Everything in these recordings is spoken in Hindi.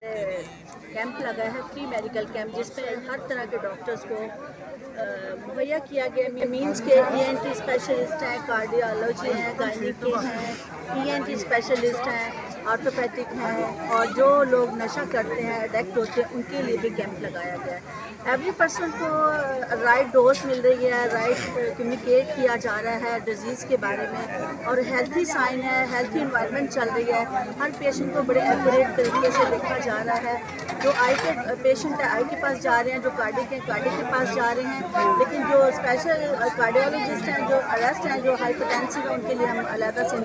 कैंप लगा है, फ्री मेडिकल कैंप, जिसमें हर तरह के डॉक्टर्स को मुहैया किया गया। मीन्स के ईएनटी स्पेशलिस्ट हैं, कार्डियोलॉजी हैं, गायनिक के हैं, ईएनटी स्पेशलिस्ट हैं, ऑर्थोपैथिक हैं, और जो लोग नशा करते हैं, एडिक्ट होते हैं, उनके लिए भी कैंप लगाया गया है। एवरी पर्सन को राइट डोज मिल रही है, राइट कम्युनिकेट किया जा रहा है डिजीज़ के बारे में, और हेल्थी साइन है, हेल्थी इन्वायरमेंट चल रही है। हर पेशेंट को बड़े एक्यूरेट तरीके से देखा जा रहा है। जो आई के पेशेंट है, आई के पास जा रहे हैं, जो कार्डिक है, कार्डिक के पास जा रहे हैं, लेकिन जो स्पेशल कार्डियोलॉजिस्ट हैं, जो अरेस्ट हैं, जो हाइपरटेंसिव है, उनके लिए हम अलग से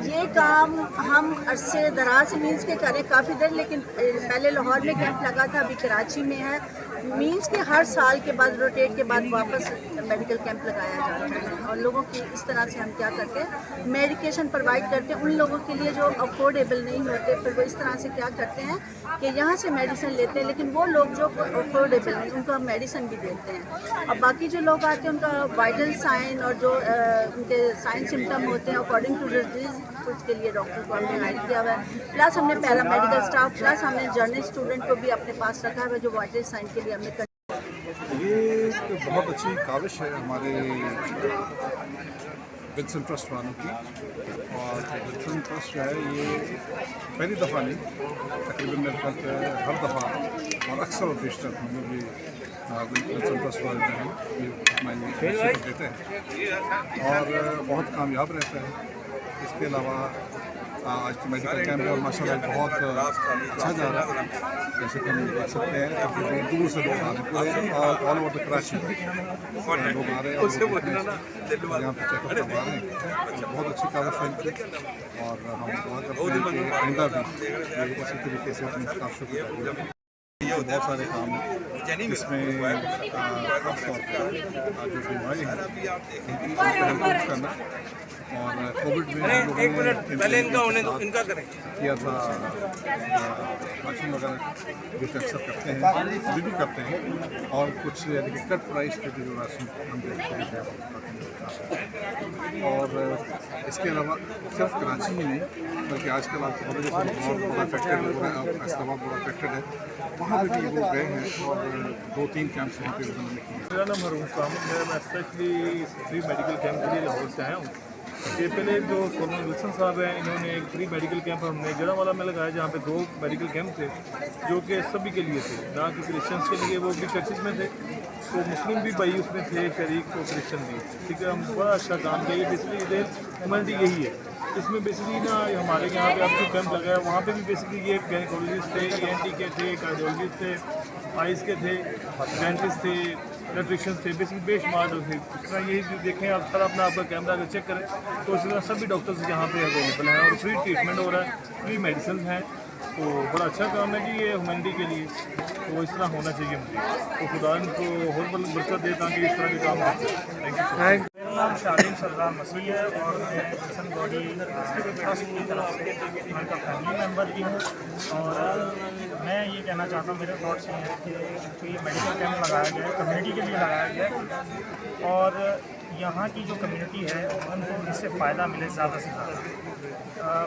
ये काम हम अरसे दराज से मीन्स के करें काफ़ी देर, लेकिन पहले लाहौर में कैंप लगा था, अभी कराची में है। मीन्स के हर साल के बाद रोटेट के बाद वापस मेडिकल कैंप लगाया जाता है, और लोगों की इस तरह से हम क्या करते हैं, मेडिकेशन प्रोवाइड करते हैं उन लोगों के लिए जो अफोर्डेबल नहीं होते। फिर वो इस तरह से क्या करते हैं कि यहाँ से मेडिसिन लेते हैं, लेकिन वो लोग जो अफोर्डेबल नहीं, उनको हम मेडिसिन भी देते हैं। और बाकी जो लोग आते हैं, उनका वाइटल साइन और जो उनके साइन सिम्टम होते हैं अकॉर्डिंग टू डिजीज, उसके लिए डॉक्टर को हमने हायर किया हुआ है। प्लस हमने पैरामेडिकल स्टाफ, प्लस हमने जर्नल स्टूडेंट को भी अपने पास रखा है, जो वाइटल साइन के लिए हमने ये तो बहुत अच्छी काविश है हमारे विल्सन ट्रस्ट वालों की। और विल्सन ट्रस्ट जो है ये पहली दफ़ा नहीं, तकरीबन मेरे ख्याल से हर दफ़ा और अक्सर और बेशतर हम लोग भी विल्सन ट्रस्ट वाले जो हैं ये देते हैं और बहुत कामयाब रहता है। इसके अलावा आज के मेडिकल कैंप में माशाल्लाह बहुत अच्छा जा रहा है। जैसे कि हम देख सकते हैं काफ़ी दूर से लोग आ रहे हैं, और ऑल ओवर द कराची लोग आ रहे हैं और यहाँ पर चेकअप करवा रहे हैं। बहुत अच्छी काविश है और हम दुआ करते हैं कि आइंदा भी इसी तरीके से अपनी काविशों को जारी रखें। बहुत सारे काम हैं जिसमें खास तौर पर जो बीमारी है उनकी करना, और कोविड में हम लोगों ने किया था राशन वगैरह जो कि अक्सर करते हैं, अभी भी करते हैं, और कुछ यानी कि कट प्राइस पे जो राशन हम देते हैं। और इसके अलावा सिर्फ कराची ही नहीं, बल्कि आजकल आपको पता है बहुत बड़ा अफेक्टेड हो रहा है, फैसलाबाद बड़ा अफेक्टेड है, वहाँ पर भी वो गए हैं और 2-3 कैंप्स वहाँ पर उन्होंने किए। मेरा नाम हरून साहब है, मैं स्पेशली फ्री मेडिकल कैंप के लिए लाहौर से आया हूँ। ये पहले जो सोलमन विल्सन साहब हैं, इन्होंने एक फ्री मेडिकल कैंप हमने जड़ावाला में लगाया, जहाँ पे 2 मेडिकल कैंप थे जो कि सभी के लिए थे, ना कि क्रिश्चियंस के लिए, वो भी चर्चिस में थे, तो मुस्लिम भी भाई उसमें थे शरीक, तो क्रिश्चियन भी। ठीक है, हम बड़ा अच्छा काम किए। बेसिकली इधर ह्यूमैनिटी यही है। इसमें बेसिकली ना हमारे यहाँ पे अब जो कैंप लगाया वहाँ पे भी बेसिकली ये गायनिकोलॉजिस्ट थे, ENT के थे, कार्डियोलॉजिस्ट थे, आइज़ के थे, डेंटिस्ट थे, इलेक्ट्रिशियंस थे, बेसिकली बेशुमार थे। इस तरह यही देखें आप सर अपना आपका कैमरा अगर चेक करें तो इस तरह सभी डॉक्टर्स यहाँ पे अवेलेबल हैं और फ्री ट्रीटमेंट हो रहा है, फ्री मेडिसिन हैं। तो बड़ा अच्छा काम है जी ये ह्यूमैनिटी के लिए, तो इस तरह होना चाहिए मुझे। तो खुदा इनको और बरकत दे ताकि इस तरह के काम करते। Thank you. मेरा नाम शालीम सरदार मसीह है और मैं मिशन बॉडी ट्रस्ट की तरफ से उनका फैमिली मेम्बर भी हूँ। और मैं ये कहना चाहता हूँ, मेरे थॉट्स ये हैं कि ये मेडिकल कैंप लगाया गया है, कम्युनिटी के लिए लगाया गया है, और यहाँ की जो कम्युनिटी है उनको इससे फ़ायदा मिले ज़्यादा से ज़्यादा।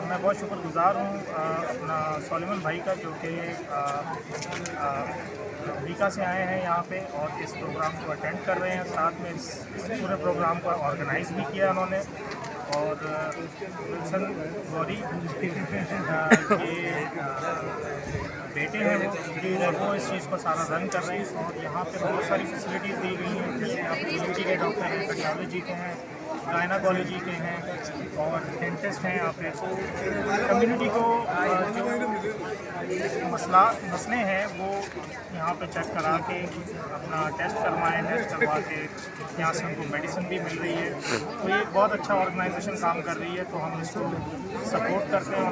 मैं बहुत शुक्रगुज़ार हूँ अपना सोलेमन भाई का, जो कि अमेरिका से आए हैं यहाँ पे और इस प्रोग्राम को अटेंड कर रहे हैं। साथ में इस पूरे प्रोग्राम को ऑर्गेनाइज भी किया उन्होंने। और विल्सन गौरी ये बेटे हैं वो इस चीज़ को सारा रन कर रहे हैं, और यहाँ पे बहुत सारी फैसिलिटीज़ दी गई हैं, जैसे आप कम्युनिटी के डॉक्टर हैं, कार्डियोलॉजी के हैं, गायनाकोलॉजी के हैं, और डेंटिस्ट हैं। यहाँ पे कम्युनिटी को जो मसले हैं वो यहाँ पे चेक करा के अपना टेस्ट करवाएं, टेस्ट करवा के यहाँ से उनको मेडिसिन भी मिल रही है। तो ये बहुत अच्छा ऑर्गेनाइजेशन काम कर रही है, तो हम इसको सपोर्ट करते हैं।